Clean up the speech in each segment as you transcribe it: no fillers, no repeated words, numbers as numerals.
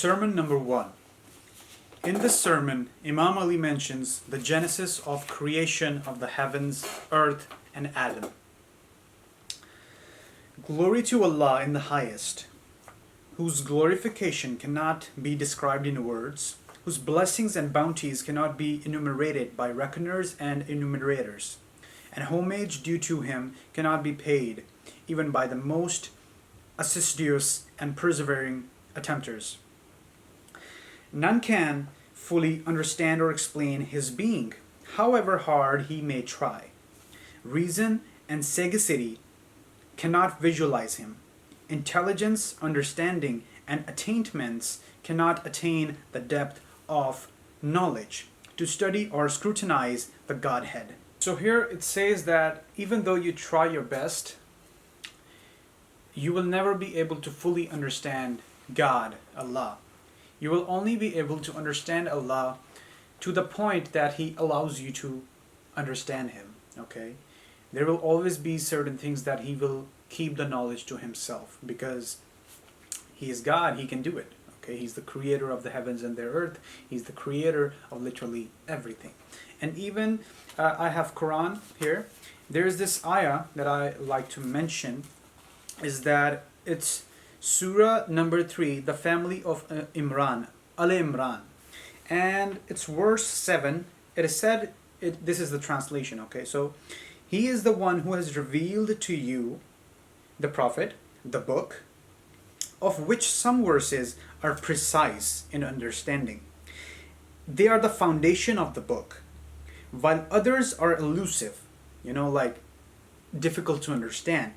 Sermon number 1. In this sermon, Imam Ali mentions the genesis of creation of the heavens, earth, and Adam. Glory to Allah in the highest, whose glorification cannot be described in words, whose blessings and bounties cannot be enumerated by reckoners and enumerators, and homage due to him cannot be paid even by the most assiduous and persevering attempters. None can fully understand or explain his being, however hard he may try. Reason and sagacity cannot visualize him. Intelligence, understanding, and attainments cannot attain the depth of knowledge to study or scrutinize the Godhead. So here it says that even though you try your best, you will never be able to fully understand God, Allah. You will only be able to understand Allah to the point that He allows you to understand Him. Okay? There will always be certain things that He will keep the knowledge to Himself because He is God, He can do it. Okay? He's the creator of the heavens and the earth. He's the creator of literally everything. And even I have Quran here. There's this ayah that I like to mention, is that it's Surah number 3, the family of Imran, Al-Imran. And it's verse 7. It is said, this is the translation, okay? So, He is the one who has revealed to you, the Prophet, the book, of which some verses are precise in understanding. They are the foundation of the book, while others are elusive, like difficult to understand.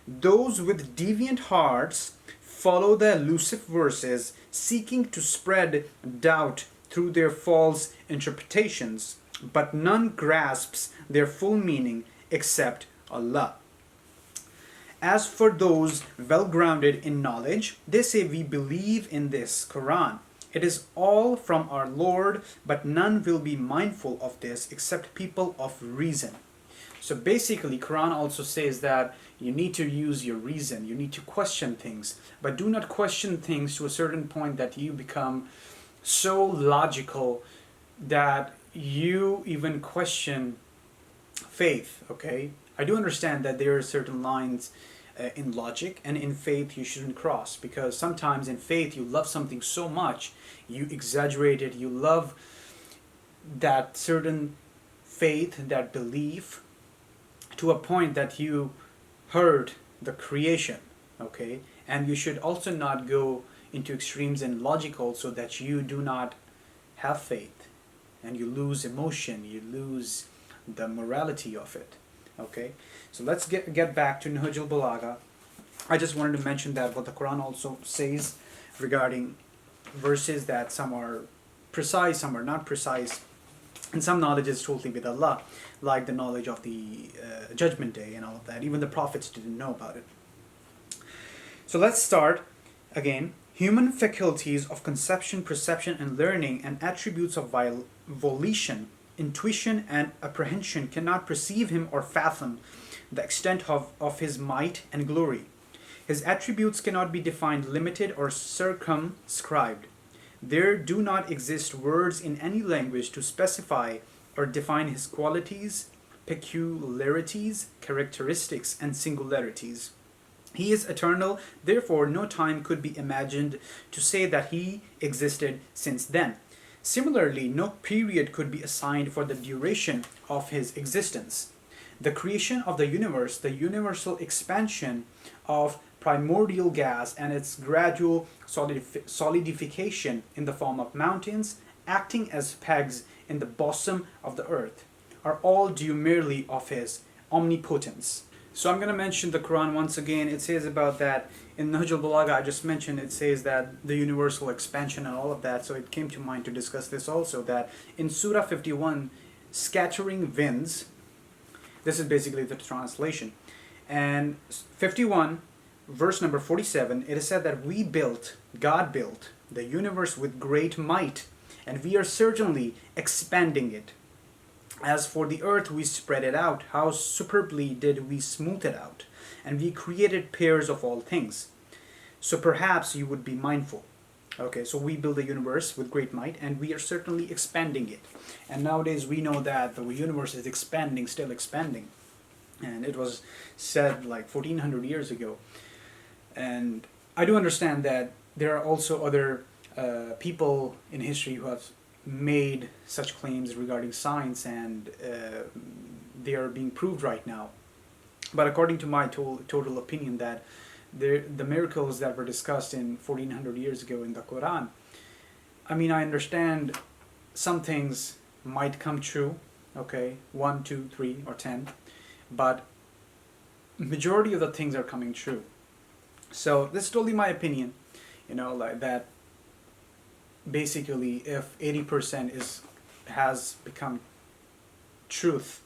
Those with deviant hearts follow the elusive verses, seeking to spread doubt through their false interpretations, but none grasps their full meaning except Allah. As for those well grounded in knowledge, they say, we believe in this Quran. It is all from our Lord, but none will be mindful of this except people of reason. So basically, Quran also says that you need to use your reason, you need to question things, but do not question things to a certain point that you become so logical that you even question faith, okay? I do understand that there are certain lines in logic, and in faith you shouldn't cross, because sometimes in faith you love something so much, you exaggerate it, you love that certain faith, that belief, to a point that you hurt the creation, okay? And you should also not go into extremes in logical so that you do not have faith and you lose emotion, you lose the morality of it, okay? So let's get back to Nahjul Balaghah. I just wanted to mention that what the Quran also says regarding verses, that some are precise, some are not precise, and some knowledge is totally with Allah, like the knowledge of the Judgment Day and all of that. Even the prophets didn't know about it. So let's start again. Human faculties of conception, perception, and learning, and attributes of volition, intuition, and apprehension cannot perceive Him or fathom the extent of His might and glory. His attributes cannot be defined, limited, or circumscribed. There do not exist words in any language to specify or define His qualities, peculiarities, characteristics, and singularities. He is eternal, therefore no time could be imagined to say that He existed since then. Similarly, no period could be assigned for the duration of His existence. The creation of the universe, the universal expansion of primordial gas and its gradual solidification in the form of mountains, acting as pegs in the bosom of the earth, are all due merely of His omnipotence. So I'm going to mention the Quran once again. It says about that in Nahjul Balaghah, I just mentioned, it says that the universal expansion and all of that. So it came to mind to discuss this also, that in Surah 51, scattering winds, this is basically the translation, and 51, verse number 47, it is said that God built the universe with great might, and we are certainly expanding it. As for the earth, we spread it out. How superbly did we smooth it out. And we created pairs of all things. So perhaps you would be mindful. Okay, so we build a universe with great might, and we are certainly expanding it. And nowadays we know that the universe is expanding, still expanding. And it was said like 1400 years ago. And I do understand that there are also other people in history who have made such claims regarding science, and they are being proved right now. But according to my total opinion, that the miracles that were discussed in 1400 years ago in the Quran, I mean, I understand some things might come true, okay, 1, 2, 3, or 10, but majority of the things are coming true. So this is totally my opinion, like that. Basically, if 80% has become truth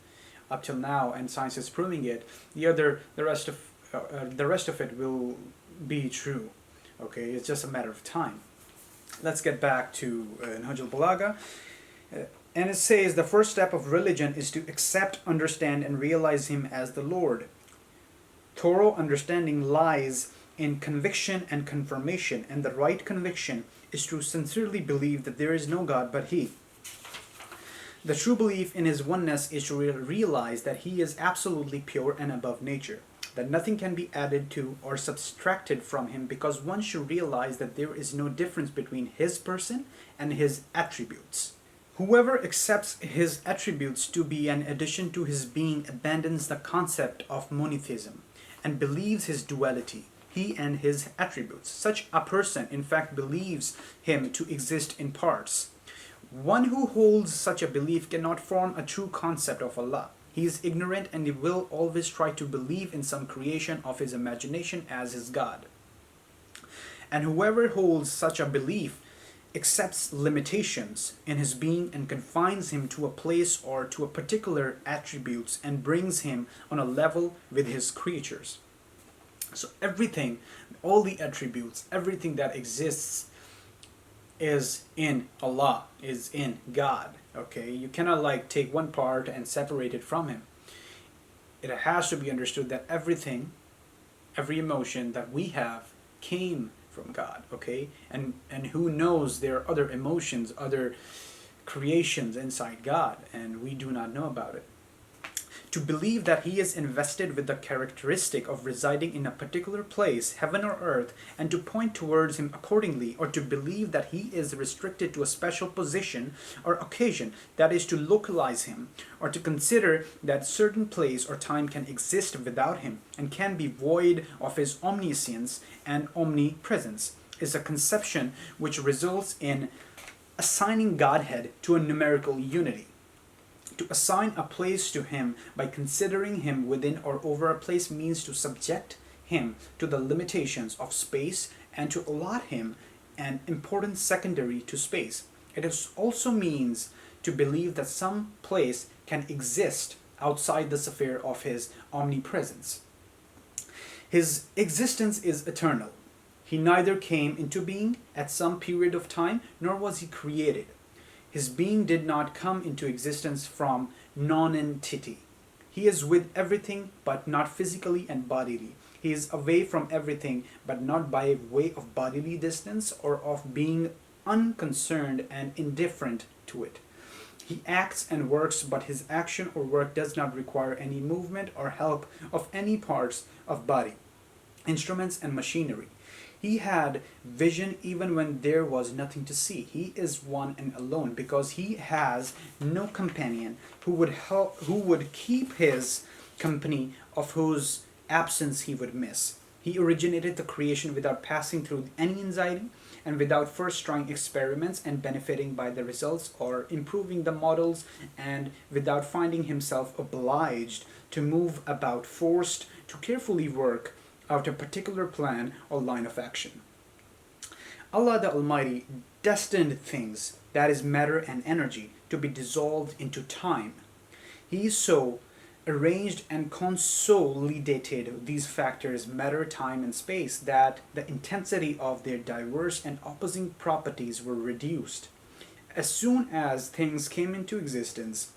up till now, and science is proving it, the rest of it will be true. Okay, it's just a matter of time. Let's get back to Nahjul Balaghah. And it says the first step of religion is to accept, understand, and realize Him as the Lord. Thorough understanding lies in conviction and confirmation, and the right conviction is to sincerely believe that there is no God but He. The true belief in His oneness is to realize that He is absolutely pure and above nature, that nothing can be added to or subtracted from Him, because one should realize that there is no difference between His person and His attributes. Whoever accepts His attributes to be an addition to His being abandons the concept of monotheism and believes His duality, He and His attributes. Such a person, in fact, believes Him to exist in parts. One who holds such a belief cannot form a true concept of Allah. He is ignorant, and he will always try to believe in some creation of his imagination as his God. And whoever holds such a belief accepts limitations in his being and confines him to a place or to a particular attributes and brings him on a level with his creatures. So everything, all the attributes, everything that exists is in Allah, is in God. Okay, you cannot like take one part and separate it from Him. It has to be understood that everything, every emotion that we have came from God. Okay, and who knows, there are other emotions, other creations inside God, and we do not know about it. To believe that He is invested with the characteristic of residing in a particular place, heaven or earth, and to point towards Him accordingly, or to believe that He is restricted to a special position or occasion, that is to localize Him, or to consider that certain place or time can exist without Him and can be void of His omniscience and omnipresence, is a conception which results in assigning Godhead to a numerical unity. To assign a place to Him by considering Him within or over a place means to subject Him to the limitations of space and to allot Him an importance secondary to space. It also means to believe that some place can exist outside the sphere of His omnipresence. His existence is eternal. He neither came into being at some period of time, nor was He created. His being did not come into existence from nonentity. He is with everything, but not physically and bodily. He is away from everything, but not by way of bodily distance or of being unconcerned and indifferent to it. He acts and works, but His action or work does not require any movement or help of any parts of body, instruments, and machinery. He had vision even when there was nothing to see. He is one and alone, because He has no companion who would keep His company, of whose absence He would miss. He originated the creation without passing through any anxiety, and without first trying experiments and benefiting by the results or improving the models, and without finding Himself obliged to move about, forced to carefully work out a particular plan or line of action. Allah the Almighty destined things, that is matter and energy, to be dissolved into time. He so arranged and consolidated these factors, matter, time, and space, that the intensity of their diverse and opposing properties were reduced. As soon as things came into existence,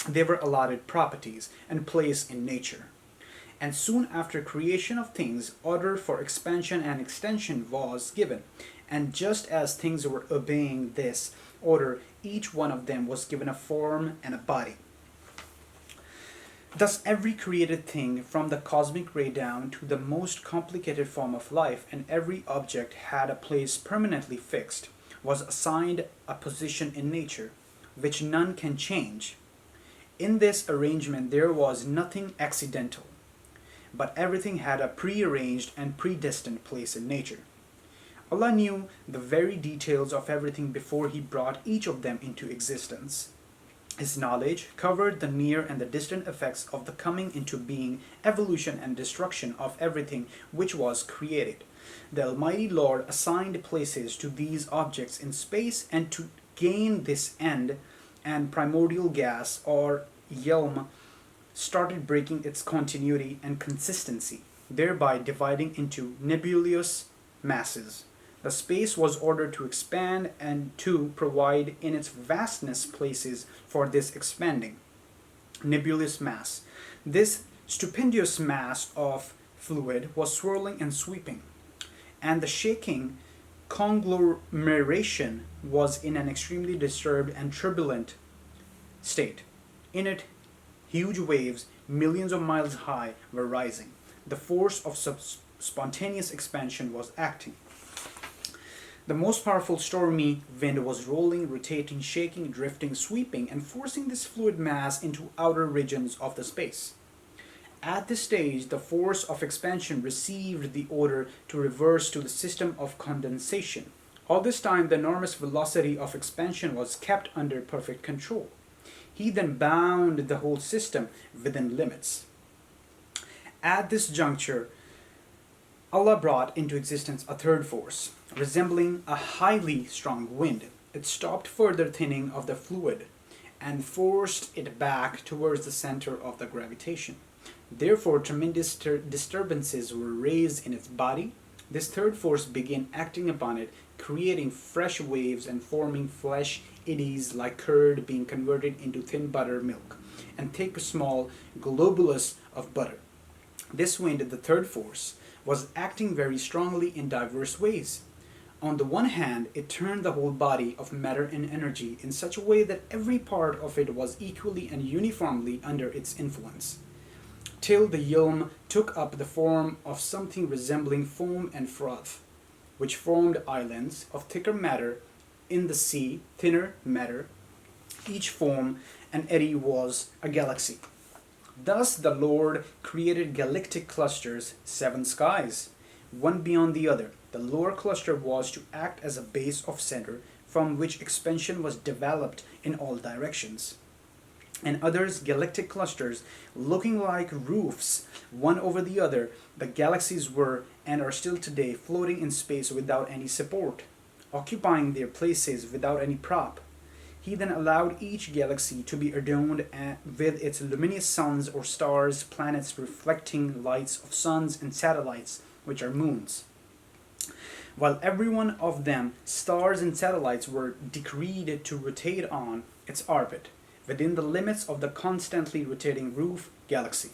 they were allotted properties and place in nature. And soon after creation of things, order for expansion and extension was given, And just as things were obeying this order, each one of them was given a form and a body. Thus, every created thing, from the cosmic ray down to the most complicated form of life, and every object had a place permanently fixed, was assigned a position in nature, which none can change. In this arrangement, there was nothing accidental, but everything had a prearranged and predestined place in nature. Allah knew the very details of everything before He brought each of them into existence. His knowledge covered the near and the distant effects of the coming into being, evolution, and destruction of everything which was created. The Almighty Lord assigned places to these objects in space, and to gain this end, and primordial gas, or yelm, started breaking its continuity and consistency, thereby dividing into nebulous masses. The space was ordered to expand and to provide in its vastness places for this expanding nebulous mass. This stupendous mass of fluid was swirling and sweeping, and the shaking conglomeration was in an extremely disturbed and turbulent state. In it, huge waves, millions of miles high, were rising. The force of spontaneous expansion was acting. The most powerful stormy wind was rolling, rotating, shaking, drifting, sweeping, and forcing this fluid mass into outer regions of the space. At this stage, the force of expansion received the order to reverse to the system of condensation. All this time, the enormous velocity of expansion was kept under perfect control. He then bound the whole system within limits. At this juncture, Allah brought into existence a third force, resembling a highly strong wind. It stopped further thinning of the fluid and forced it back towards the center of the gravitation. Therefore, tremendous disturbances were raised in its body. This third force began acting upon it, creating fresh waves and forming flesh eddies like curd being converted into thin buttermilk, and thick small globules of butter. This wind, the third force, was acting very strongly in diverse ways. On the one hand, it turned the whole body of matter and energy in such a way that every part of it was equally and uniformly under its influence, till the yelm took up the form of something resembling foam and froth, which formed islands of thicker matter in the sea, thinner matter. Each foam and eddy was a galaxy. Thus the Lord created galactic clusters, 7 skies, one beyond the other. The lower cluster was to act as a base of center from which expansion was developed in all directions. And others, galactic clusters, looking like roofs, one over the other. The galaxies were and are still today floating in space without any support, occupying their places without any prop. He then allowed each galaxy to be adorned with its luminous suns or stars, planets reflecting lights of suns, and satellites, which are moons. While every one of them, stars and satellites, were decreed to rotate on its orbit, within the limits of the constantly rotating roof galaxy.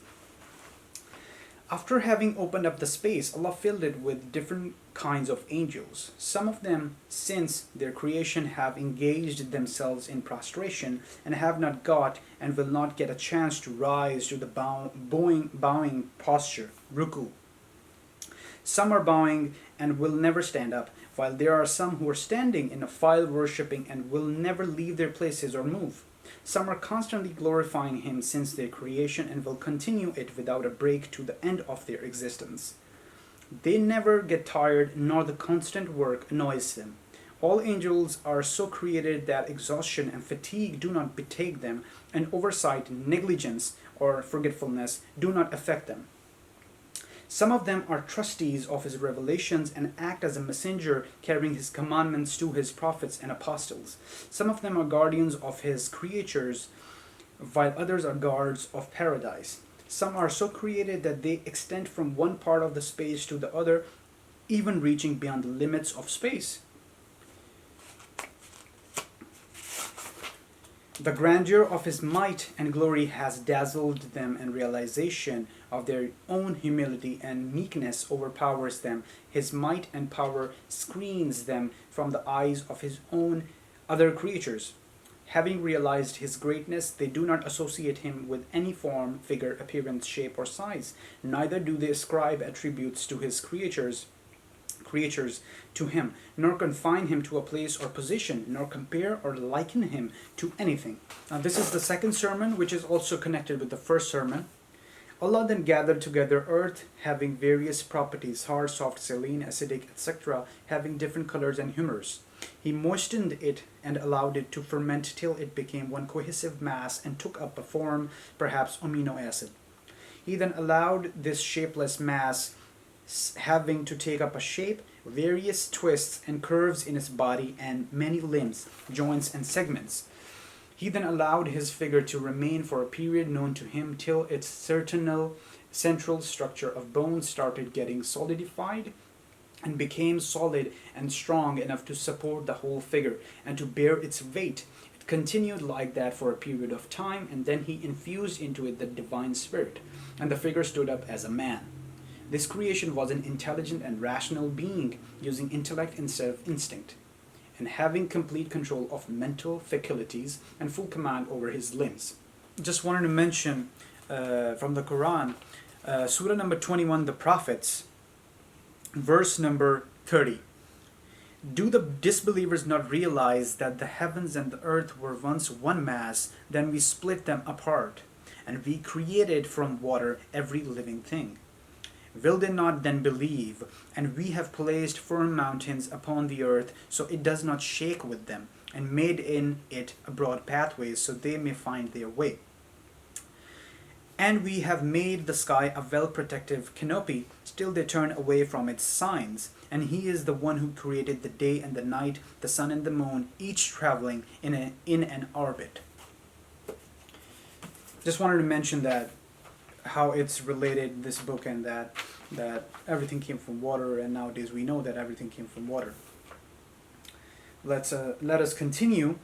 After having opened up the space, Allah filled it with different kinds of angels. Some of them, since their creation, have engaged themselves in prostration and have not got and will not get a chance to rise to the bowing posture, ruku. Some are bowing and will never stand up, while there are some who are standing in a file worshipping and will never leave their places or move. Some are constantly glorifying Him since their creation and will continue it without a break to the end of their existence. They never get tired, nor the constant work annoys them. All angels are so created that exhaustion and fatigue do not betake them, and oversight, negligence, or forgetfulness do not affect them. Some of them are trustees of His revelations and act as a messenger carrying His commandments to His prophets and apostles. Some of them are guardians of His creatures, while others are guards of paradise. Some are so created that they extend from one part of the space to the other, even reaching beyond the limits of space. The grandeur of his might and glory has dazzled them, and realization of their own humility and meekness overpowers them. His might and power screens them from the eyes of his own other creatures. Having realized his greatness, they do not associate him with any form, figure, appearance, shape, or size. Neither do they ascribe attributes to his creatures to him, nor confine him to a place or position, nor compare or liken him to anything. Now, this is the second sermon, which is also connected with the first sermon. Allah then gathered together earth, having various properties, hard, soft, saline, acidic, etc., having different colors and humors. He moistened it and allowed it to ferment till it became one cohesive mass and took up a form, perhaps amino acid. He then allowed this shapeless mass having to take up a shape, various twists and curves in its body, and many limbs, joints, and segments. He then allowed his figure to remain for a period known to him till its central structure of bones started getting solidified and became solid and strong enough to support the whole figure and to bear its weight. It continued like that for a period of time, and then he infused into it the divine spirit, and the figure stood up as a man. This creation was an intelligent and rational being, using intellect instead of instinct, and having complete control of mental faculties and full command over his limbs. Just wanted to mention from the Quran, Surah number 21, the Prophets, verse number 30. Do the disbelievers not realize that the heavens and the earth were once one mass, then we split them apart, and we created from water every living thing? Will they not then believe? And we have placed firm mountains upon the earth, so it does not shake with them, and made in it broad pathways, so they may find their way. And we have made the sky a well-protective canopy, still they turn away from its signs. And he is the one who created the day and the night, the sun and the moon, each traveling in an orbit. Just wanted to mention that, how it's related, this book, and that everything came from water, and nowadays we know that everything came from water. Let us continue.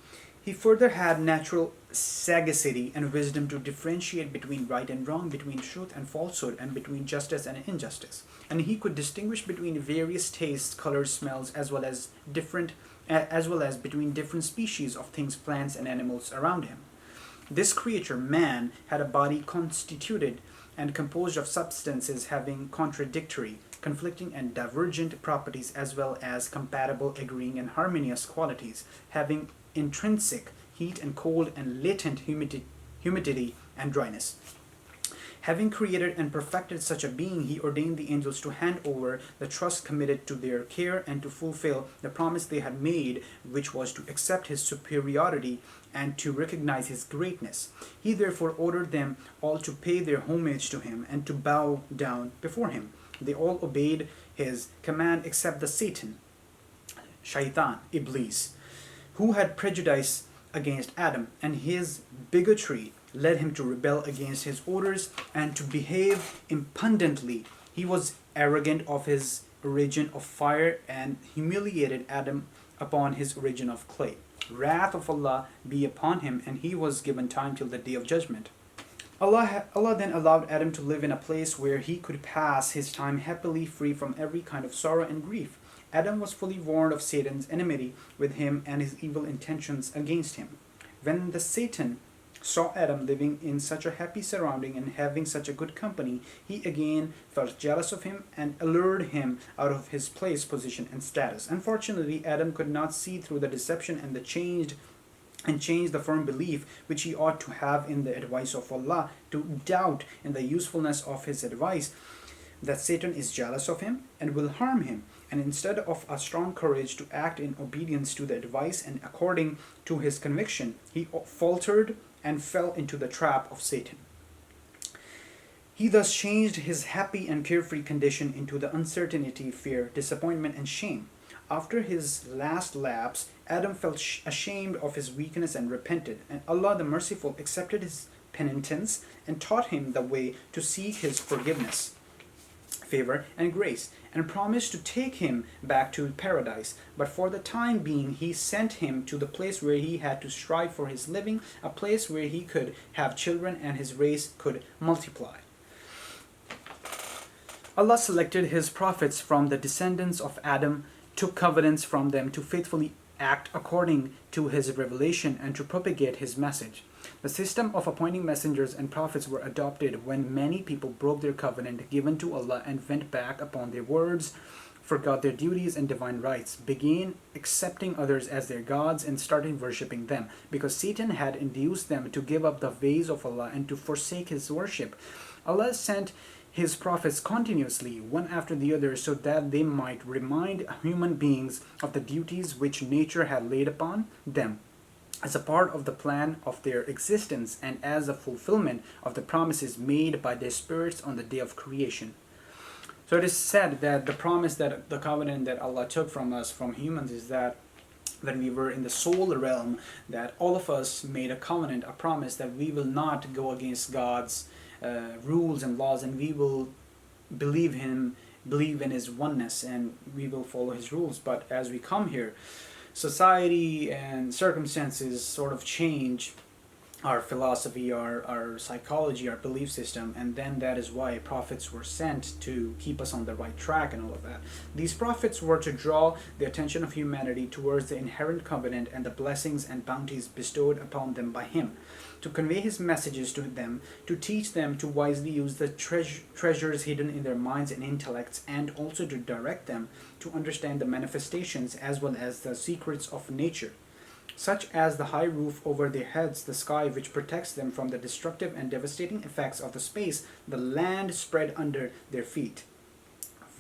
He further had natural sagacity and wisdom to differentiate between right and wrong, between truth and falsehood, and between justice and injustice. And he could distinguish between various tastes, colors, smells, as well as between different species of things, plants, and animals around him. This creature, man, had a body constituted and composed of substances having contradictory, conflicting, and divergent properties, as well as compatible, agreeing, and harmonious qualities, having intrinsic heat and cold, and latent humidity and dryness. Having created and perfected such a being, he ordained the angels to hand over the trust committed to their care and to fulfill the promise they had made, which was to accept his superiority and to recognize his greatness. He therefore ordered them all to pay their homage to him and to bow down before him. They all obeyed his command except the Satan, Shaitan, Iblis, who had prejudice against Adam, and his bigotry led him to rebel against his orders and to behave impudently. He was arrogant of his origin of fire and humiliated Adam upon his origin of clay. Wrath of Allah be upon him, and he was given time till the day of judgment. Allah then allowed Adam to live in a place where he could pass his time happily, free from every kind of sorrow and grief. Adam was fully warned of Satan's enmity with him and his evil intentions against him. When the Satan saw Adam living in such a happy surrounding and having such a good company, he again felt jealous of him and allured him out of his place, position, and status. Unfortunately, Adam could not see through the deception and changed the firm belief which he ought to have in the advice of Allah, to doubt in the usefulness of his advice, that Satan is jealous of him and will harm him, and instead of a strong courage to act in obedience to the advice and according to his conviction, he faltered and fell into the trap of Satan. He thus changed his happy and carefree condition into the uncertainty, fear, disappointment, and shame. After his last lapse, Adam felt ashamed of his weakness and repented, and Allah the Merciful accepted his penitence and taught him the way to seek his forgiveness, favor, and grace, and promised to take him back to paradise. But for the time being, he sent him to the place where he had to strive for his living, a place where he could have children and his race could multiply. Allah selected his prophets from the descendants of Adam, took covenants from them to faithfully act according to his revelation and to propagate his message. The system of appointing messengers and prophets were adopted when many people broke their covenant given to Allah and went back upon their words, forgot their duties and divine rights, began accepting others as their gods, and started worshipping them, because Satan had induced them to give up the ways of Allah and to forsake his worship. Allah sent his prophets continuously, one after the other, so that they might remind human beings of the duties which nature had laid upon them, as a part of the plan of their existence and as a fulfillment of the promises made by their spirits on the day of creation. So it is said that the promise, that the covenant that Allah took from us, from humans, is that when we were in the soul realm, that all of us made a covenant, a promise that we will not go against God's rules and laws, and we will believe in his oneness, and we will follow his rules. But as we come here, society and circumstances sort of change our philosophy, our psychology, our belief system, and then that is why prophets were sent to keep us on the right track and all of that. These prophets were to draw the attention of humanity towards the inherent covenant and the blessings and bounties bestowed upon them by him, to convey his messages to them, to teach them to wisely use the treasures hidden in their minds and intellects, and also to direct them to understand the manifestations as well as the secrets of nature, such as the high roof over their heads, the sky which protects them from the destructive and devastating effects of the space, the land spread under their feet,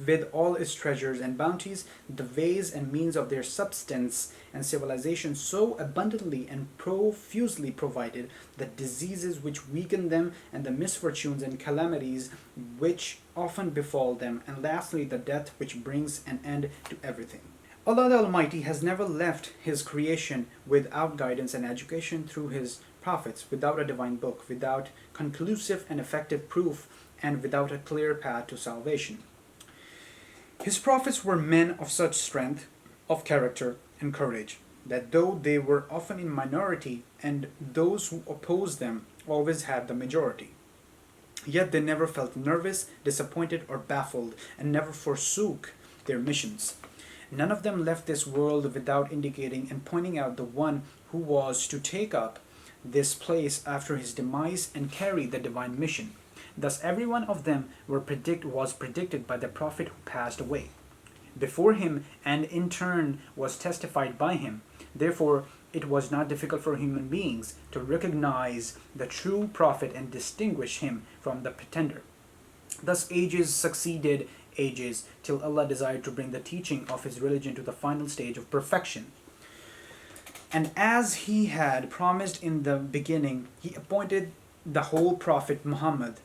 with all its treasures and bounties, the ways and means of their substance and civilization so abundantly and profusely provided, the diseases which weaken them, and the misfortunes and calamities which often befall them, and lastly the death which brings an end to everything. Allah the Almighty has never left his creation without guidance and education through his prophets, without a divine book, without conclusive and effective proof, and without a clear path to salvation. His prophets were men of such strength of character and courage that though they were often in minority and those who opposed them always had the majority, yet they never felt nervous, disappointed, or baffled, and never forsook their missions. None of them left this world without indicating and pointing out the one who was to take up this place after his demise and carry the divine mission. Thus every one of them was predicted by the prophet who passed away before him, and in turn was testified by him. Therefore it was not difficult for human beings to recognize the true prophet and distinguish him from the pretender. Thus ages succeeded ages till Allah desired to bring the teaching of his religion to the final stage of perfection. And as he had promised in the beginning, he appointed the holy prophet Muhammad,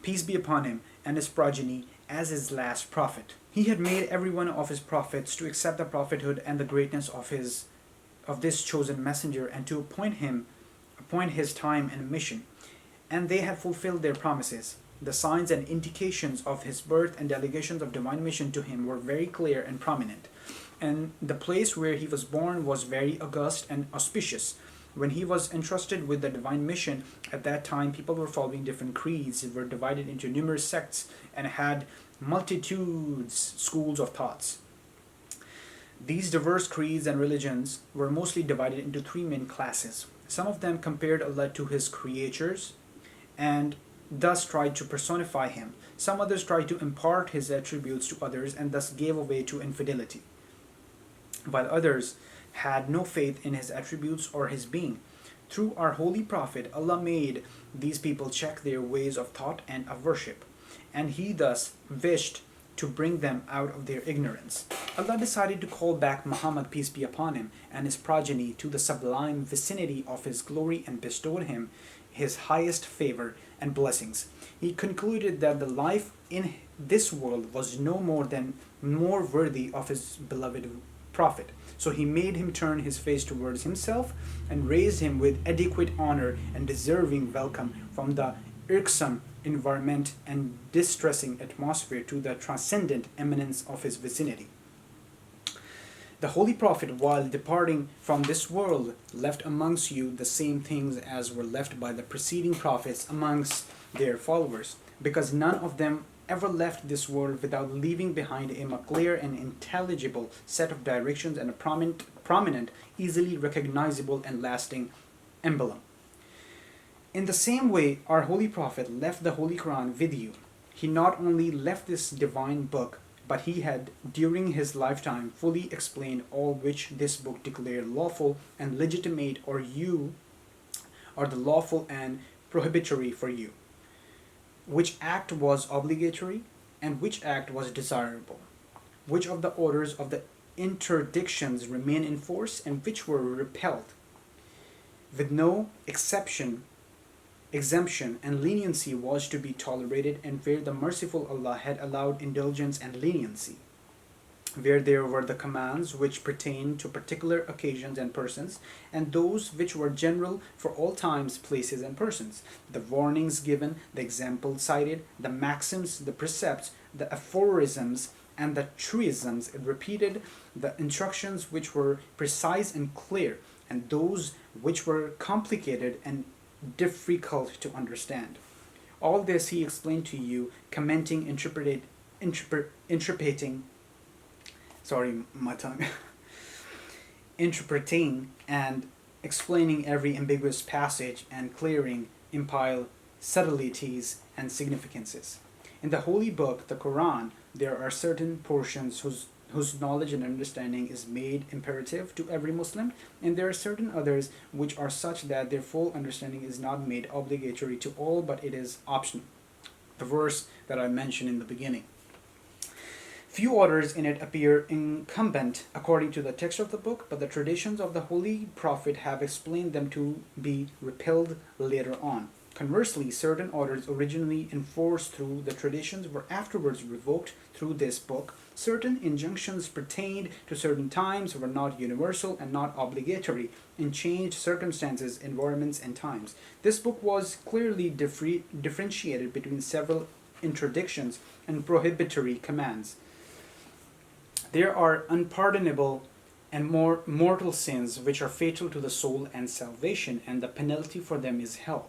peace be upon him, and his progeny as his last prophet. He had made every one of his prophets to accept the prophethood and the greatness of this chosen messenger, and to appoint his time and mission. And they had fulfilled their promises. The signs and indications of his birth and delegations of divine mission to him were very clear and prominent. And the place where he was born was very august and auspicious. When he was entrusted with the divine mission, at that time people were following different creeds, were divided into numerous sects, and had multitudes schools of thoughts. These diverse creeds and religions were mostly divided into three main classes. Some of them compared Allah to his creatures and thus tried to personify him. Some others tried to impart his attributes to others and thus gave way to infidelity, while others had no faith in his attributes or his being. Through our holy prophet, Allah made these people check their ways of thought and of worship, and he thus wished to bring them out of their ignorance. Allah decided to call back Muhammad, peace be upon him, and his progeny to the sublime vicinity of his glory, and bestowed him his highest favor and blessings. He concluded that the life in this world was no more worthy of his beloved prophet. So he made him turn his face towards himself and raised him with adequate honor and deserving welcome from the irksome environment and distressing atmosphere to the transcendent eminence of his vicinity. The Holy Prophet, while departing from this world, left amongst you the same things as were left by the preceding prophets amongst their followers, because none of them ever left this world without leaving behind him a clear and intelligible set of directions and a prominent, easily recognizable, and lasting emblem. In the same way, our Holy Prophet left the Holy Quran with you. He not only left this divine book, but he had, during his lifetime, fully explained all which this book declared lawful and legitimate, or you are the lawful and prohibitory for you, which act was obligatory and which act was desirable, which of the orders of the interdictions remain in force and which were repelled, with no exemption and leniency was to be tolerated, and where the merciful Allah had allowed indulgence and leniency, where there were the commands which pertained to particular occasions and persons, and those which were general for all times, places, and persons, the warnings given, the examples cited, the maxims, the precepts, the aphorisms, and the truisms repeated, the instructions which were precise and clear, and those which were complicated and difficult to understand. All this he explained to you, commenting, interpreting, sorry, my tongue, interpreting and explaining every ambiguous passage and clearing impile subtleties and significances. In the holy book, the Quran, there are certain portions whose knowledge and understanding is made imperative to every Muslim, and there are certain others which are such that their full understanding is not made obligatory to all, but it is optional. The verse that I mentioned in the beginning. Few orders in it appear incumbent according to the text of the book, but the traditions of the Holy Prophet have explained them to be repelled later on. Conversely, certain orders originally enforced through the traditions were afterwards revoked through this book. Certain injunctions pertained to certain times, were not universal and not obligatory, in changed circumstances, environments, and times. This book was clearly differentiated between several interdictions and prohibitory commands. There are unpardonable and more mortal sins which are fatal to the soul and salvation, and the penalty for them is hell,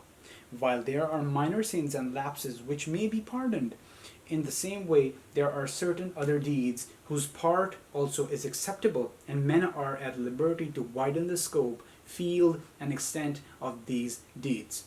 while there are minor sins and lapses which may be pardoned. In the same way, there are certain other deeds whose part also is acceptable, and men are at liberty to widen the scope, field, and extent of these deeds.